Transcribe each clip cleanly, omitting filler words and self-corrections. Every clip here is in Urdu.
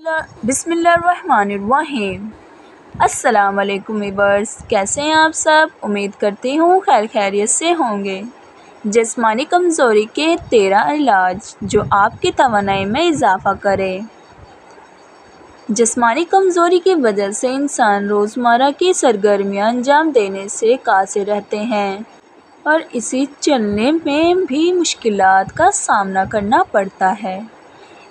بسم اللہ الرحمن الرحیم۔ السلام علیکم ویورز، کیسے ہیں آپ سب؟ امید کرتی ہوں خیر خیریت سے ہوں گے۔ جسمانی کمزوری کے 13 علاج جو آپ کی توانائی میں اضافہ کرے۔ جسمانی کمزوری کی وجہ سے انسان روزمرہ کی سرگرمیاں انجام دینے سے قاصر رہتے ہیں اور اسے چلنے میں بھی مشکلات کا سامنا کرنا پڑتا ہے۔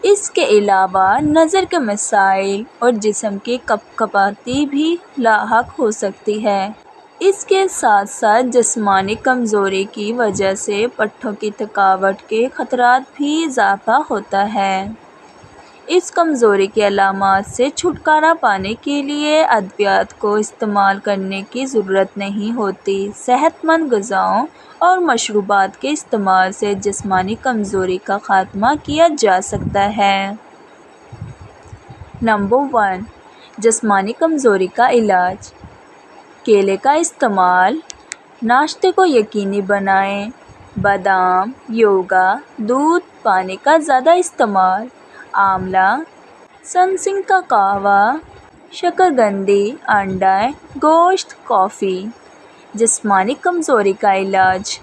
اس کے علاوہ نظر کے مسائل اور جسم کی کپکپاتی بھی لاحق ہو سکتی ہے۔ اس کے ساتھ ساتھ جسمانی کمزوری کی وجہ سے پٹھوں کی تھکاوٹ کے خطرات بھی اضافہ ہوتا ہے۔ اس کمزوری کی علامات سے چھٹکارا پانے کے لیے ادویات کو استعمال کرنے کی ضرورت نہیں ہوتی۔ صحت مند غذاؤں اور مشروبات کے استعمال سے جسمانی کمزوری کا خاتمہ کیا جا سکتا ہے۔ نمبر 1، جسمانی کمزوری کا علاج۔ کیلے کا استعمال۔ ناشتے کو یقینی بنائیں۔ بادام، یوگا، دودھ، پانی کا زیادہ استعمال۔ آملہ، سنسنگ کا قہوہ، شکرقندی، انڈے، گوشت، کافی۔ جسمانی کمزوری کا علاج۔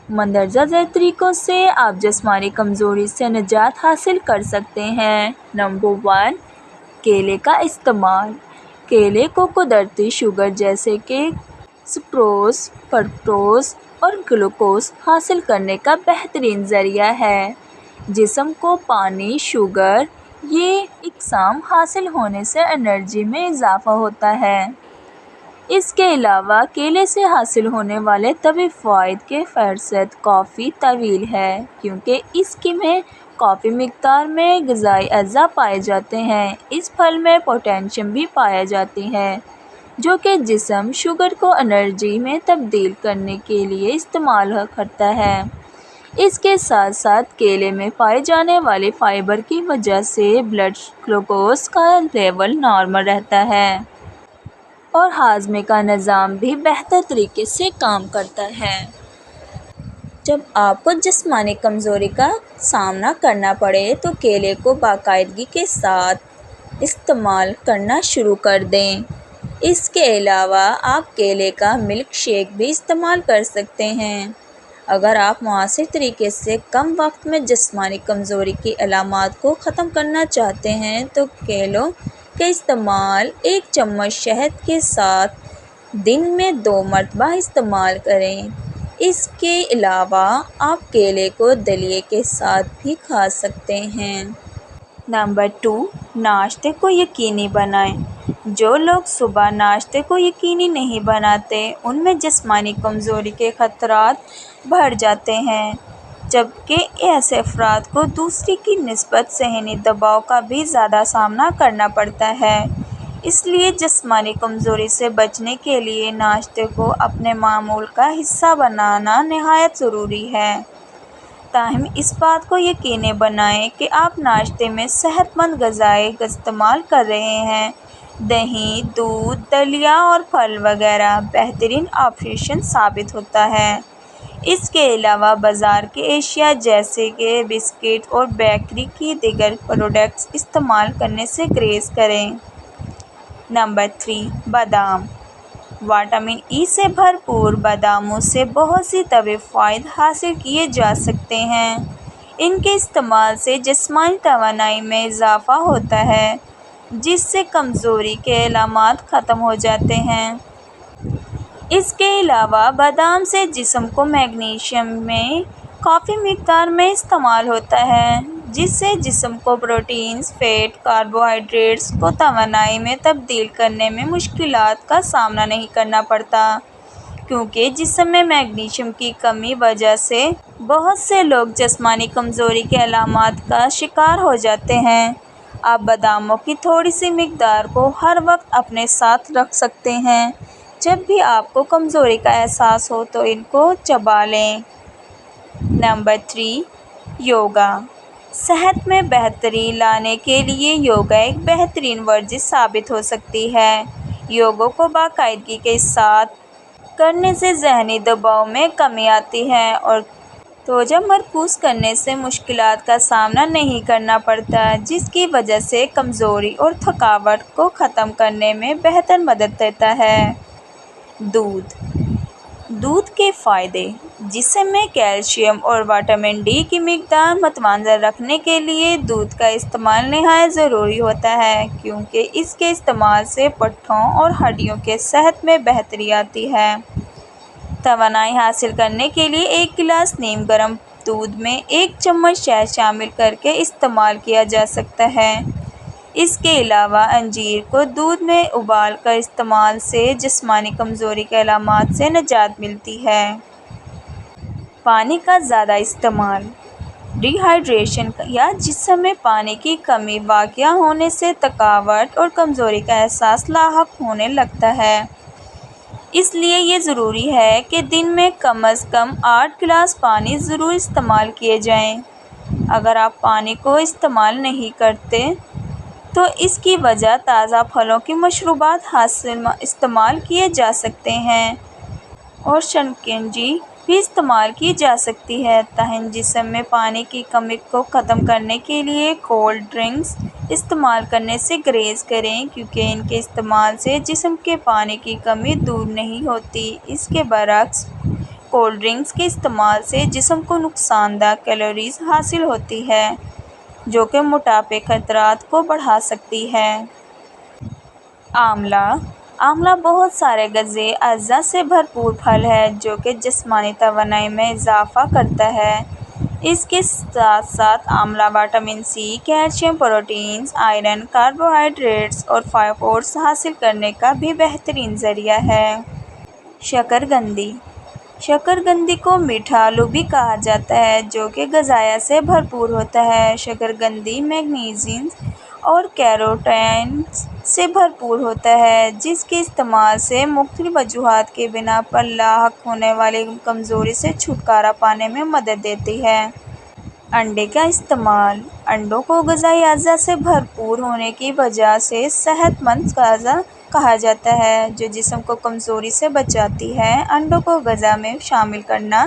مندرجہ ذیل طریقوں سے آپ جسمانی کمزوری سے نجات حاصل کر سکتے ہیں۔ نمبر 1، کیلے کا استعمال۔ کیلے کو قدرتی شوگر جیسے کہ سکروز، فرکٹوز اور گلوکوز حاصل کرنے کا بہترین ذریعہ ہے۔ جسم کو پانی، شوگر، یہ اقسام حاصل ہونے سے انرجی میں اضافہ ہوتا ہے۔ اس کے علاوہ کیلے سے حاصل ہونے والے طبی فوائد کی فہرست کافی طویل ہے، کیونکہ اس میں کافی مقدار میں غذائی اجزا پائے جاتے ہیں۔ اس پھل میں پوٹاشیم بھی پایا جاتی ہے، جو کہ جسم شوگر کو انرجی میں تبدیل کرنے کے لیے استعمال کرتا ہے۔ اس کے ساتھ ساتھ کیلے میں پائے جانے والے فائبر کی وجہ سے بلڈ گلوکوز کا لیول نارمل رہتا ہے اور ہاضمے کا نظام بھی بہتر طریقے سے کام کرتا ہے۔ جب آپ کو جسمانی کمزوری کا سامنا کرنا پڑے تو کیلے کو باقاعدگی کے ساتھ استعمال کرنا شروع کر دیں۔ اس کے علاوہ آپ کیلے کا ملک شیک بھی استعمال کر سکتے ہیں۔ اگر آپ مؤثر طریقے سے کم وقت میں جسمانی کمزوری کی علامات کو ختم کرنا چاہتے ہیں تو کیلوں کے استعمال 1 چمچ شہد کے ساتھ دن میں 2 مرتبہ استعمال کریں۔ اس کے علاوہ آپ کیلے کو دلیے کے ساتھ بھی کھا سکتے ہیں۔ نمبر 2، ناشتے کو یقینی بنائیں۔ جو لوگ صبح ناشتے کو یقینی نہیں بناتے، ان میں جسمانی کمزوری کے خطرات بڑھ جاتے ہیں، جبکہ ایسے افراد کو دوسری کی نسبت ذہنی دباؤ کا بھی زیادہ سامنا کرنا پڑتا ہے۔ اس لیے جسمانی کمزوری سے بچنے کے لیے ناشتے کو اپنے معمول کا حصہ بنانا نہایت ضروری ہے۔ تاہم اس بات کو یقینی بنائیں کہ آپ ناشتے میں صحت مند غذائیں استعمال کر رہے ہیں۔ دہی، دودھ، دلیہ اور پھل وغیرہ بہترین آپشن ثابت ہوتا ہے۔ اس کے علاوہ بازار کی اشیاء جیسے کہ بسکٹ اور بیکری کی دیگر پروڈکٹس استعمال کرنے سے گریز کریں۔ نمبر 3، بادام۔ وٹامن ای سے بھرپور باداموں سے بہت سی طبی فوائد حاصل کیے جا سکتے ہیں۔ ان کے استعمال سے جسمانی توانائی میں اضافہ ہوتا ہے، جس سے کمزوری کے علامات ختم ہو جاتے ہیں۔ اس کے علاوہ بادام سے جسم کو میگنیشیم میں کافی مقدار میں استعمال ہوتا ہے، جس سے جسم کو پروٹینز، فیٹ، کاربوہائیڈریٹس کو توانائی میں تبدیل کرنے میں مشکلات کا سامنا نہیں کرنا پڑتا۔ کیونکہ جسم میں میگنیشیم کی کمی وجہ سے بہت سے لوگ جسمانی کمزوری کے علامات کا شکار ہو جاتے ہیں۔ آپ باداموں کی تھوڑی سی مقدار کو ہر وقت اپنے ساتھ رکھ سکتے ہیں۔ جب بھی آپ کو کمزوری کا احساس ہو تو ان کو چبا لیں۔ نمبر 3، یوگا۔ صحت میں بہتری لانے کے لیے یوگا ایک بہترین ورزش ثابت ہو سکتی ہے۔ یوگا کو باقاعدگی کے ساتھ کرنے سے ذہنی دباؤ میں کمی آتی ہے اور توجہ مرکوز کرنے سے مشکلات کا سامنا نہیں کرنا پڑتا، جس کی وجہ سے کمزوری اور تھکاوٹ کو ختم کرنے میں بہتر مدد دیتا ہے۔ دودھ کے فائدے: جسم میں کیلشیم اور وٹامن ڈی کی مقدار متوازن رکھنے کے لیے دودھ کا استعمال نہایت ضروری ہوتا ہے، کیونکہ اس کے استعمال سے پٹھوں اور ہڈیوں کی صحت میں بہتری آتی ہے۔ توانائی حاصل کرنے کے لیے ایک گلاس نیم گرم دودھ میں 1 چمچ شہد شامل کرکے استعمال کیا جا سکتا ہے۔ اس کے علاوہ انجیر کو دودھ میں ابال کر استعمال سے جسمانی کمزوری کے علامات سے نجات ملتی ہے۔ پانی کا زیادہ استعمال: ڈی ہائیڈریشن یا جسم میں پانی کی کمی واقع ہونے سے تھکاوٹ اور کمزوری کا احساس لاحق ہونے لگتا ہے۔ اس لیے یہ ضروری ہے کہ دن میں کم از کم 8 گلاس پانی ضرور استعمال کیے جائیں۔ اگر آپ پانی کو استعمال نہیں کرتے تو اس کی وجہ تازہ پھلوں کے مشروبات استعمال کیے جا سکتے ہیں اور شکنجی بھی استعمال کی جا سکتی ہے۔ تاہم جسم میں پانی کی کمی کو ختم کرنے کے لیے کولڈ ڈرنکس استعمال کرنے سے گریز کریں، کیونکہ ان کے استعمال سے جسم کے پانی کی کمی دور نہیں ہوتی۔ اس کے برعکس کولڈ ڈرنکس کے استعمال سے جسم کو نقصان دہ کیلوریز حاصل ہوتی ہیں، جو کہ موٹاپے کے خطرات کو بڑھا سکتی ہے۔ آملہ بہت سارے غذائی اجزاء سے بھرپور پھل ہے، جو کہ جسمانی توانائی میں اضافہ کرتا ہے۔ اس کے ساتھ ساتھ amla vitamin C, calcium, proteins, iron, carbohydrates اور فائبرز حاصل کرنے کا بھی بہترین ذریعہ ہے۔ شکرقندی کو میٹھا آلو بھی کہا جاتا ہے، جو کہ غذائیت سے بھرپور ہوتا ہے۔ شکرقندی میگنیزیم اور کیروٹینز سے بھرپور ہوتا ہے، جس کے استعمال سے مختلف وجوہات کی بنا پر لاحق ہونے والی کمزوری سے چھٹکارا پانے میں مدد دیتی ہے۔ انڈے کا استعمال: انڈوں کو غذائی اجزاء سے بھرپور ہونے کی وجہ سے صحت مند غذا کہا جاتا ہے، جو جسم کو کمزوری سے بچاتی ہے۔ انڈوں کو غذا میں شامل کرنا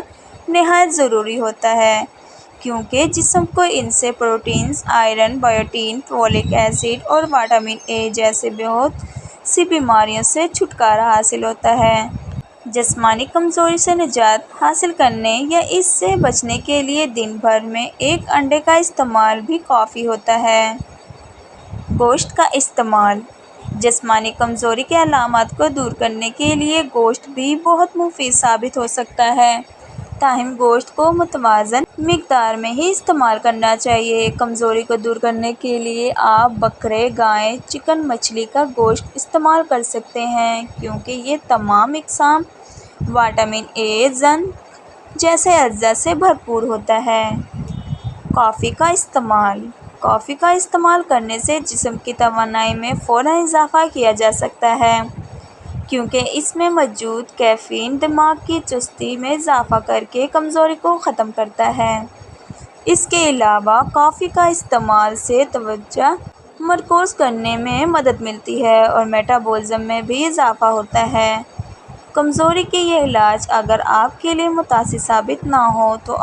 نہایت ضروری ہوتا ہے، کیونکہ جسم کو ان سے پروٹینز، آئرن، بائیوٹین، فولک ایسڈ اور وٹامن اے جیسی بہت سی بیماریوں سے چھٹکارا حاصل ہوتا ہے۔ جسمانی کمزوری سے نجات حاصل کرنے یا اس سے بچنے کے لیے دن بھر میں 1 انڈے کا استعمال بھی کافی ہوتا ہے۔ گوشت کا استعمال: جسمانی کمزوری کے علامات کو دور کرنے کے لیے گوشت بھی بہت مفید ثابت ہو سکتا ہے، تاہم گوشت کو متوازن مقدار میں ہی استعمال کرنا چاہیے۔ کمزوری کو دور کرنے کے لیے آپ بکرے، گائے، چکن، مچھلی کا گوشت استعمال کر سکتے ہیں، کیونکہ یہ تمام اقسام وٹامن اے، زنک جیسے اجزاء سے بھرپور ہوتا ہے۔ کافی کا استعمال کرنے سے جسم کی توانائی میں فوراً اضافہ کیا جا سکتا ہے، کیونکہ اس میں موجود کیفین دماغ کی چستی میں اضافہ کرکے کمزوری کو ختم کرتا ہے۔ اس کے علاوہ کافی کا استعمال سے توجہ مرکوز کرنے میں مدد ملتی ہے اور میٹابولزم میں بھی اضافہ ہوتا ہے۔ کمزوری کے یہ علاج اگر آپ کے لیے متاثر ثابت نہ ہوں تو